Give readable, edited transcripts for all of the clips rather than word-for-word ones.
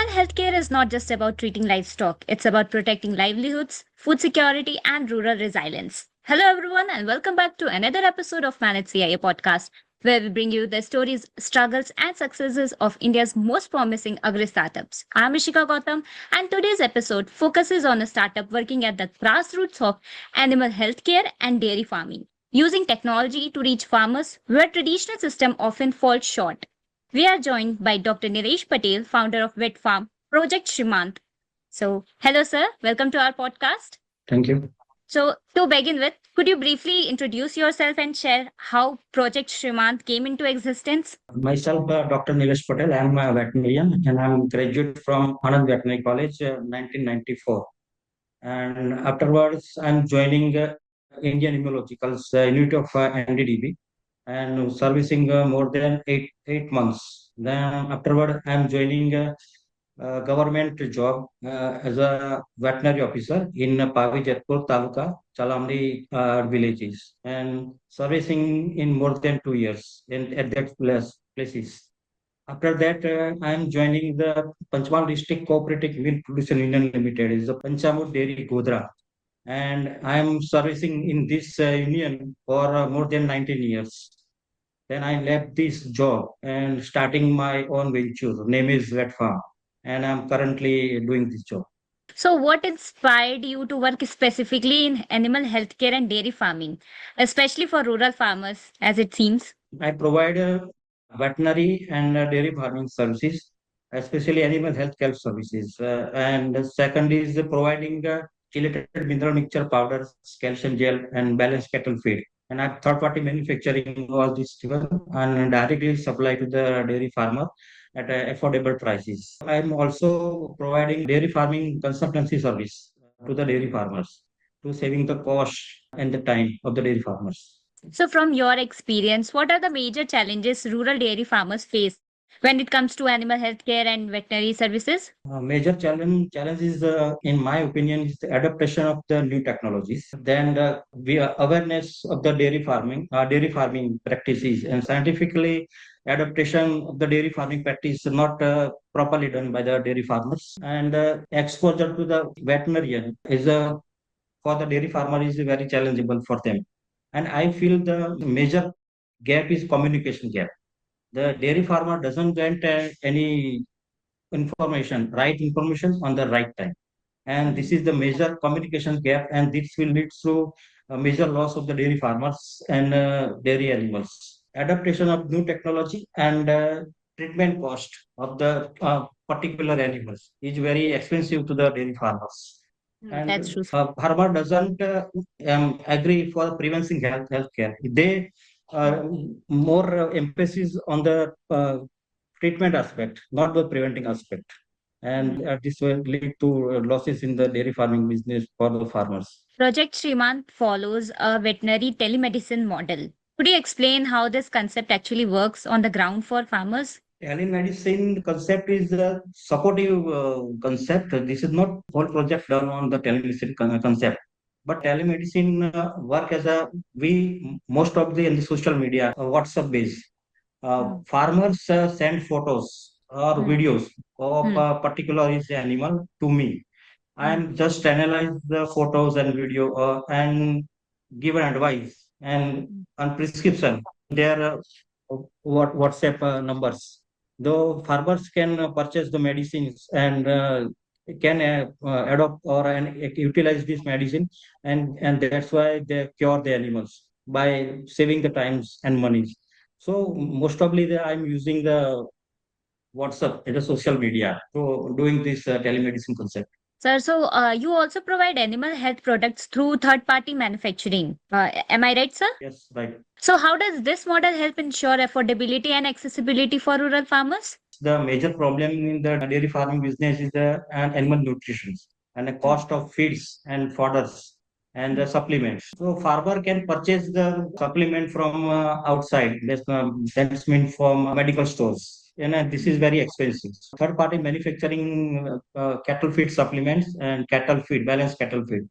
healthcare is not just about treating livestock, it's about protecting livelihoods, food security, and rural resilience. Hello, everyone, and welcome back to another episode of Manage CIA podcast, where we bring you the stories, struggles, and successes of India's most promising agri startups. I'm Ishika Gautam, and today's episode focuses on a startup working at the grassroots of animal healthcare and dairy farming, using technology to reach farmers where traditional system often falls short. We are joined by Dr. Nilesh Patel, founder of VetFarm, Project Shrimant. So, hello, sir. Welcome to our podcast. Thank you. So, to begin with, could you briefly introduce yourself and share how Project Shrimant came into existence? Myself, Dr. Nilesh Patel. I'm a veterinarian and I'm graduate from Anand Veterinary College, 1994. And afterwards, I'm joining Indian Immunological's unit of NDDB and servicing more than eight months. Then afterward, I'm joining government job as a veterinary officer in Pavi Jatpur Taluka, Chalamdi villages, and servicing in more than 2 years at that places. After that, I am joining the Panchmal District Cooperative Milk Production Union Limited, is the Panchamud Dairy Godra, and I am servicing in this union for more than 19 years. Then I left this job and starting my own venture. Name is VetFarm, and I'm currently doing this job. So, what inspired you to work specifically in animal healthcare and dairy farming, especially for rural farmers, as it seems? I provide veterinary and dairy farming services, especially animal health care services. And second is providing chelated mineral mixture powders, calcium gel, and balanced cattle feed. And I third party manufacturing all this and directly supply to the dairy farmer at affordable prices. I'm also providing dairy farming consultancy service to the dairy farmers to saving the cost and the time of the dairy farmers. So, from your experience, what are the major challenges rural dairy farmers face when it comes to animal healthcare and veterinary services? Major challenge is, in my opinion, is the adaptation of the new technologies. Then awareness of the dairy farming practices, and scientifically adaptation of the dairy farming practice is not properly done by the dairy farmers. And exposure to the veterinarian is for the dairy farmer is very challengeable for them. And I feel the major gap is communication gap. The dairy farmer doesn't get any right information on the right time. And this is the major communication gap, and this will lead to a major loss of the dairy farmers and dairy animals. Adaptation of new technology and treatment cost of the particular animals is very expensive to the dairy farmers. That's And true. farmer doesn't agree for preventing healthcare. They more emphasis on the treatment aspect, not the preventing aspect. And this will lead to losses in the dairy farming business for the farmers. Project Shrimant follows a veterinary telemedicine model. Could you explain how this concept actually works on the ground for farmers? Telemedicine concept is a supportive concept. This is not whole project done on the telemedicine concept. But telemedicine work as a we most of the in the social media WhatsApp based. Hmm. Farmers send photos or Hmm. videos of Hmm. a particular is animal to me. Hmm. And just analyze the photos and video and give an advice and on prescription. Their WhatsApp numbers. Though farmers can purchase the medicines and can adopt or utilize this medicine, and that's why they cure the animals by saving the times and monies. So most probably I'm using the WhatsApp as a social media to doing this telemedicine concept. Sir, so you also provide animal health products through third party manufacturing. Am I right, sir? Yes, right. So, how does this model help ensure affordability and accessibility for rural farmers? The major problem in the dairy farming business is the animal nutrition and the Hmm. cost of feeds and fodders and the Hmm. supplements. So farmer can purchase the supplement from outside. That's meant from medical stores. And this is very expensive. Third party manufacturing cattle feed supplements and cattle feed, balanced cattle feed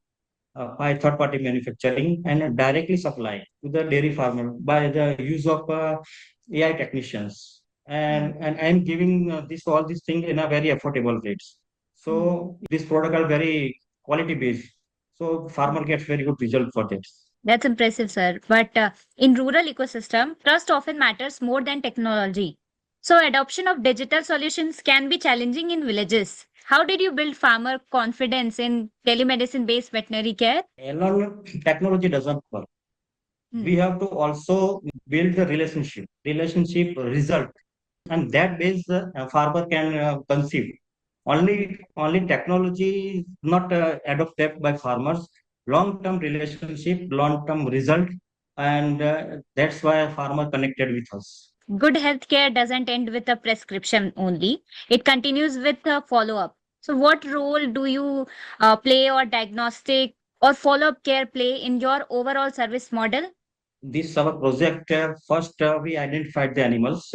by third party manufacturing and directly supply to the dairy farmer by the use of AI technicians and I'm giving this all these things in a very affordable rates. So this product are very quality based. So farmer gets very good result for that. That's impressive, sir. But in rural ecosystem, trust often matters more than technology. So adoption of digital solutions can be challenging in villages. How did you build farmer confidence in telemedicine-based veterinary care? Alone technology doesn't work. Hmm. We have to also build the relationship result, and that base farmer can conceive. Only technology is not adopted by farmers. Long-term relationship, long-term result, and that's why farmer connected with us. Good healthcare doesn't end with a prescription only, it continues with a follow up. So, what role do you play or diagnostic or follow up care play in your overall service model? This our project. First, we identified the animals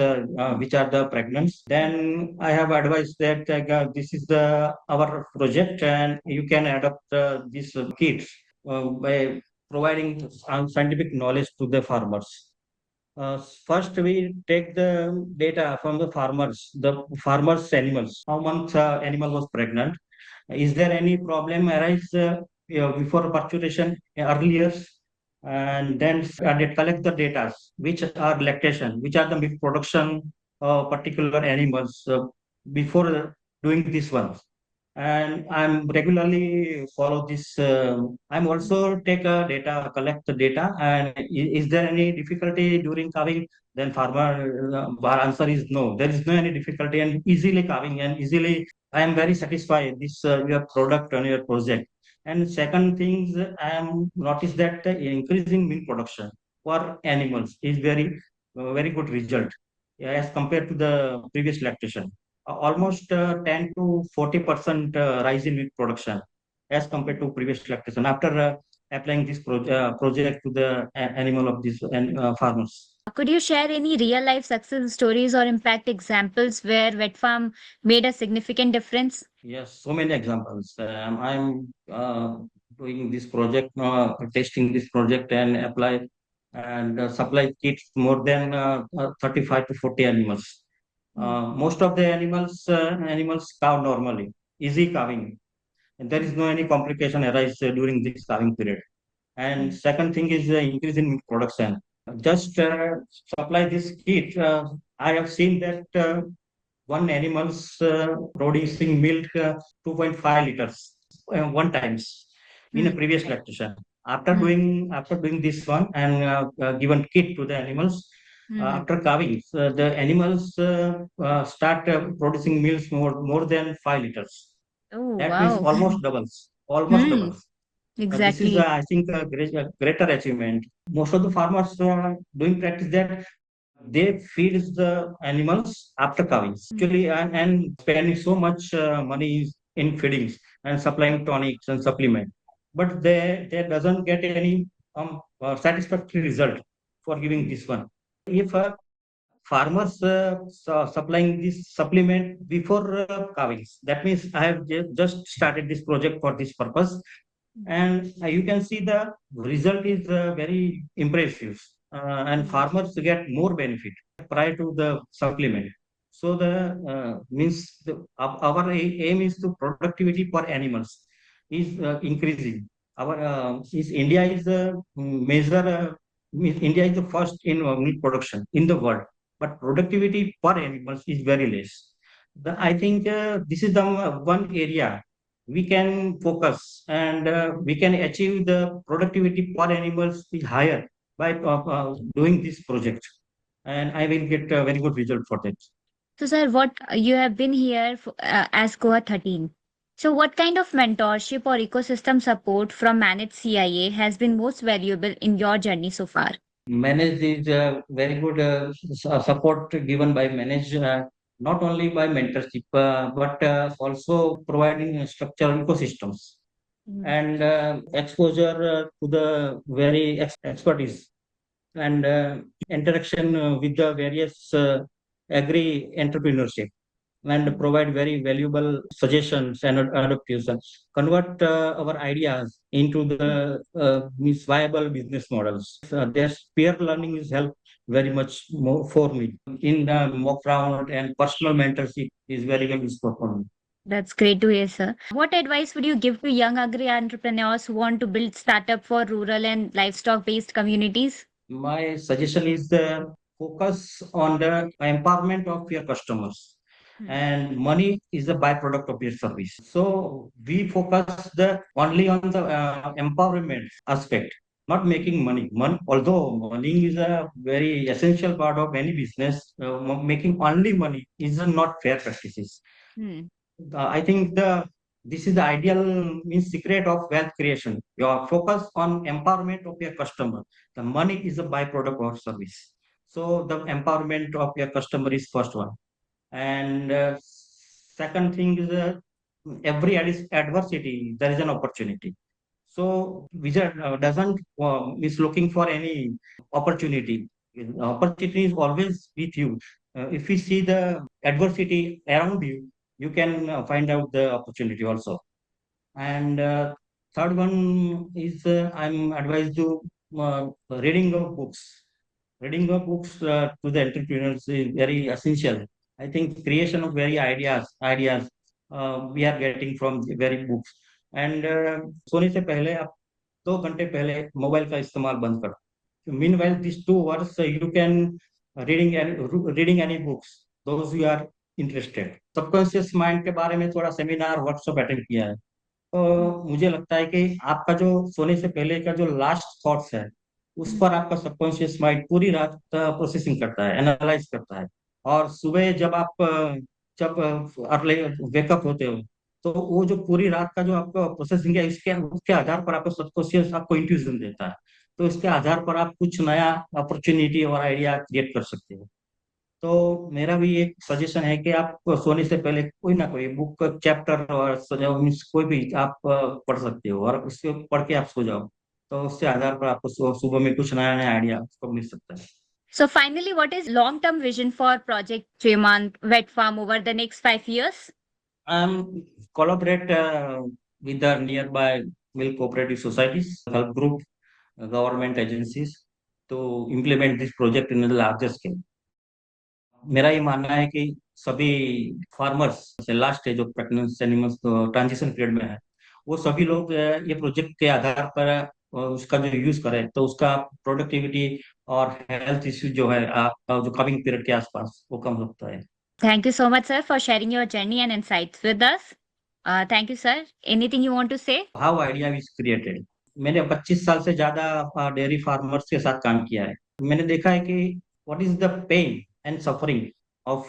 which are the pregnant. Then I have advised that this is the our project, and you can adopt this kit by providing scientific knowledge to the farmers. First, we take the data from the farmers' animals. How months animal was pregnant? Is there any problem arise before parturition earlier? And then they collect the data, which are lactation, which are the milk production particular animals before doing this one. And I'm regularly follow this. I'm also take data, collect the data, and is there any difficulty during calving? Then farmer our answer is no. There is no any difficulty and easily calving and easily. I am very satisfied this your product and your project. And second things, I am noticed that increasing milk production for animals is very good result as compared to the previous lactation. Almost 10 to 40% rise in milk production as compared to previous lactation after applying this project to the animal of these farmers. Could you share any real life success stories or impact examples where VetFarm made a significant difference? Yes, so many examples. I'm doing this project, testing this project and apply and supply kits more than 35 to 40 animals. Most of the animals calve normally, easy calving. And there is no any complication arise during this calving period. And second thing is increase in milk production. Just supply this kit. I have seen that one animal's producing milk 2.5 liters one times in a Hmm. previous lactation. Hmm. After doing this one and given kit to the animals, Hmm. after calving, the animals start producing milk more than 5 liters. Oh, That means wow. almost doubles, almost Hmm. doubles. This is, Exactly. I think, a greater achievement. Most of the farmers doing practice that they feed the animals after calving. Actually, and spending so much money in feedings and supplying tonics and supplement, but they doesn't get any satisfactory result for giving this one. If farmers supplying this supplement before calvings, that means I have just started this project for this purpose, and you can see the result is very impressive, and farmers get more benefit prior to the supplement. So the means our aim is to productivity per animals is increasing. Our is India is the major. Means India is the first in meat production in the world, but productivity per animals is very less. I think this is the one area we can focus, and we can achieve the productivity per animals is higher by doing this project, and I will get a very good result for that. So, sir, what you have been here for, as Cohort 13. So, what kind of mentorship or ecosystem support from Managed CIA has been most valuable in your journey so far? Manage is very good support given by Manage, not only by mentorship, but also providing structural ecosystems Mm. and exposure to the very expertise and interaction with the various agri entrepreneurship, and provide very valuable suggestions and adaptations. Convert our ideas into the viable business models. Their peer learning is help very much more for me. In the mock round and personal mentorship is very, very useful for me. That's great to hear, sir. What advice would you give to young agri entrepreneurs who want to build startup for rural and livestock based communities? My suggestion is the focus on the empowerment of your customers, Hmm. and money is a byproduct of your service. So we focus the only on the empowerment aspect, not making money. Although money is a very essential part of any business, making only money is not fair practices. Hmm. I think the this is the ideal means secret of wealth creation. Your focus on empowerment of your customer. The money is a byproduct of service. So the empowerment of your customer is first one, and second thing is every adversity there is an opportunity. So wizard doesn't is looking for any opportunity. Opportunity is always with you. If you see the adversity around you, you can find out the opportunity also. And third one is I'm advised to reading of books. Reading of books to the entrepreneurs is very essential. I think creation of very ideas we are getting from the very books. And सोने से पहले आप 2 घंटे पहले mobile का इस्तेमाल बंद कर. Meanwhile, these 2 hours you can reading any books. Those you are interested. Subconscious mind के बारे में थोड़ा सेमिनार वर्कशॉप अटेंड किया है. Hmm. तो मुझे लगता है कि आपका जो सोने से पहले का जो लास्ट थॉट्स है उस Hmm. पर आपका सबकॉन्शियस माइंड पूरी रात प्रोसेसिंग करता है, एनालाइज करता है. और सुबह जब आप जब अर्ली वेकअप होते हो तो वो जो पूरी रात का जो आपका प्रोसेसिंग है इसके उसके आधार पर आपका सबकॉन्शियस आपको इंट्यूजन देता है. तो इसके आधार पर आप कुछ नया अपॉर्चुनिटी और आइडिया क्रिएट कर सकते हो. तो मेरा भी एक सजेशन है कि आप सोने से पहले कोई ना कोई बुक चैप्टर और मीन्स कोई भी आप पढ़ सकते हो और उसको पढ़ के आप सो जाओ. तो उसके आधार पर आपको सुबह में कुछ नया नया आइडिया आपको मिल सकता है. So, finally, what is long term vision for Project Shrimant Vet Farm over the next 5 years? I'm collaborate with the nearby milk cooperative societies, help group, government agencies to implement this project in a larger scale. मेरा ये मानना है कि सभी farmers से last stage of pregnancy animals transition period में है, वो सभी लोग ये प्रोजेक्ट के आधार पर उसका जो यूज करें तो उसका प्रोडक्टिविटी और हेल्थ इश्यू जो है जो कमिंग पीरियड के आसपास वो कम होता है. Thank you so much, sir, for sharing your journey and insights with us. Thank you, sir. Anything you want to say? How idea is created. मैंने 25 साल से ज्यादा डेयरी फार्मर्स के साथ काम किया है. मैंने देखा है कि what is the pain and suffering of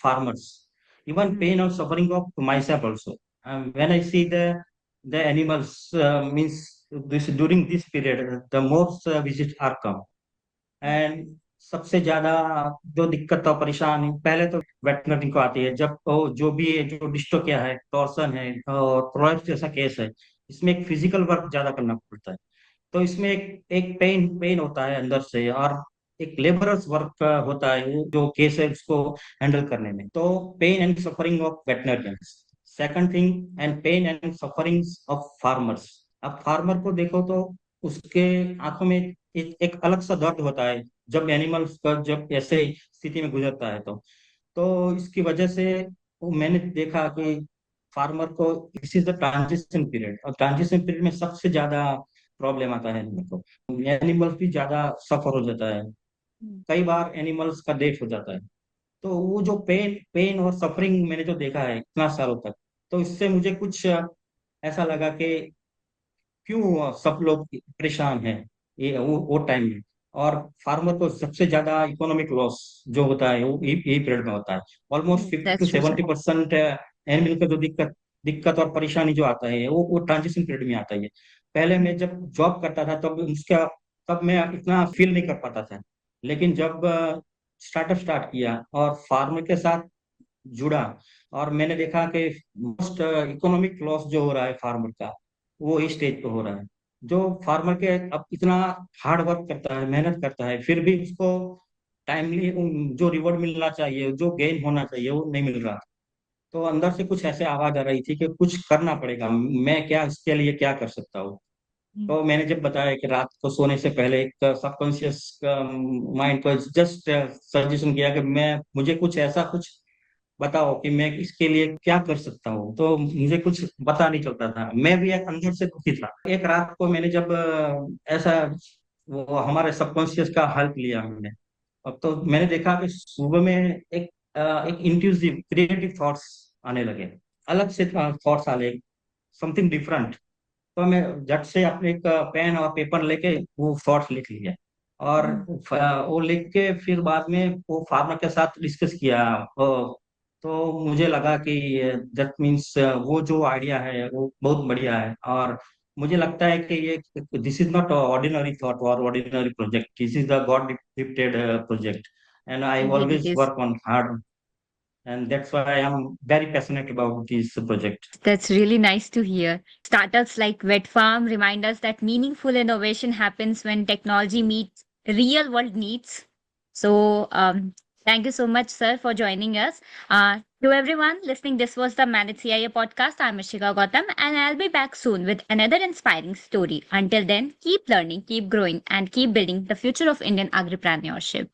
farmers, even Hmm. pain or suffering of myself also. When I see the animals means this during this period, the most visits are come. And सबसे ज्यादा जो दिक्कत और परेशानी पहले तो veterinary को आती है जब वो जो भी जो डिस्टोकिया है, टॉर्सन है और प्रोलेप्स जैसा केस है, इसमें एक फिजिकल वर्क ज्यादा करना पड़ता है. तो इसमें एक पेन पेन होता है अंदर से और एक लेबरस वर्क होता है वो जो केस है उसको हैंडल करने में. तो pain and suffering of veterinarians. Second thing and pain and sufferings of farmers. अब फार्मर को देखो तो उसके आंखों में एक अलग सा दर्द होता है जब एनिमल्स का जब ऐसे स्थिति में गुजरता है. तो इसकी वजह से वो मैंने देखा कि फार्मर को this is the transition period, और ट्रांजिशन पीरियड में सबसे ज्यादा प्रॉब्लम आता है एनिमल को. एनिमल्स भी ज्यादा सफर हो जाता है, Hmm. कई बार एनिमल्स का डेथ हो जाता है. तो वो जो पेन पेन और सफरिंग मैंने जो देखा है इतना सालों तक, तो इससे मुझे कुछ ऐसा लगा कि क्यों सब लोग परेशान हैं ये वो टाइम में. और फार्मर को सबसे ज्यादा इकोनॉमिक लॉस जो होता है वो यही पीरियड में होता है. Almost fifty That's too true, sir. Seventy percent animal का जो दिक्कत दिक्कत और परेशानी जो आता है वो ट्रांजिशन पीरियड में आता है. पहले मैं जब जॉब करता था तब मैं इतना फील नहीं कर पाता था. लेकिन जब स्टार्टअप स्टार्ट किया और फार्मर के साथ जुड़ा और मैंने देखा कि मोस्ट इकोनॉमिक लॉस जो हो रहा है फार्मर का वो इस स्टेज पे हो रहा है. जो फार्मर के अब इतना हार्ड वर्क करता है, मेहनत करता है, फिर भी उसको टाइमली जो रिवॉर्ड मिलना चाहिए, जो गेन होना चाहिए वो नहीं मिल रहा. तो अंदर से कुछ ऐसे आवाज आ रही थी कि कुछ करना पड़ेगा, मैं क्या इसके लिए क्या कर सकता हूँ. तो मैंने जब बताया कि रात को सोने से पहले एक सबकॉन्शियस माइंड को जस्ट सजेशन किया कि मैं मुझे कुछ ऐसा कुछ बताओ कि मैं इसके लिए क्या कर सकता हूँ, तो मुझे कुछ पता नहीं चलता था। मैं भी एक अंदर से दुखी था। एक रात को मैंने जब ऐसा वो हमारे सबकॉन्शियस का हेल्प लिया हमने, अब तो मैंने देखा कि सुबह में एक इंट्यूसिव क्रिएटिव थॉट्स आने लगे, अलग से थॉट्स आने, समथिंग डिफरेंट। तो मैं झट से अपने एक पेन और पेपर लेके वो थॉट्स लिख लिए, और वो लिख के फिर बाद में वो फार्मर के साथ डिस्कस किया। तो मुझे लगा कि दैट मीन्स वो जो आइडिया है वो बहुत बढ़िया है, और मुझे लगता है कि ये this is not ordinary thought और ordinary project, this is the god gifted project, and I Indeed, it always is. Work on hard, and that's why I am very passionate about this project. That's really nice to hear. Startups like VetFarm remind us that meaningful innovation happens when technology meets real world needs. So, thank you so much, sir, for joining us. To everyone listening, this was the Manage CIA podcast. I'm Ashika Gautam, and I'll be back soon with another inspiring story. Until then, keep learning, keep growing, and keep building the future of Indian agripreneurship.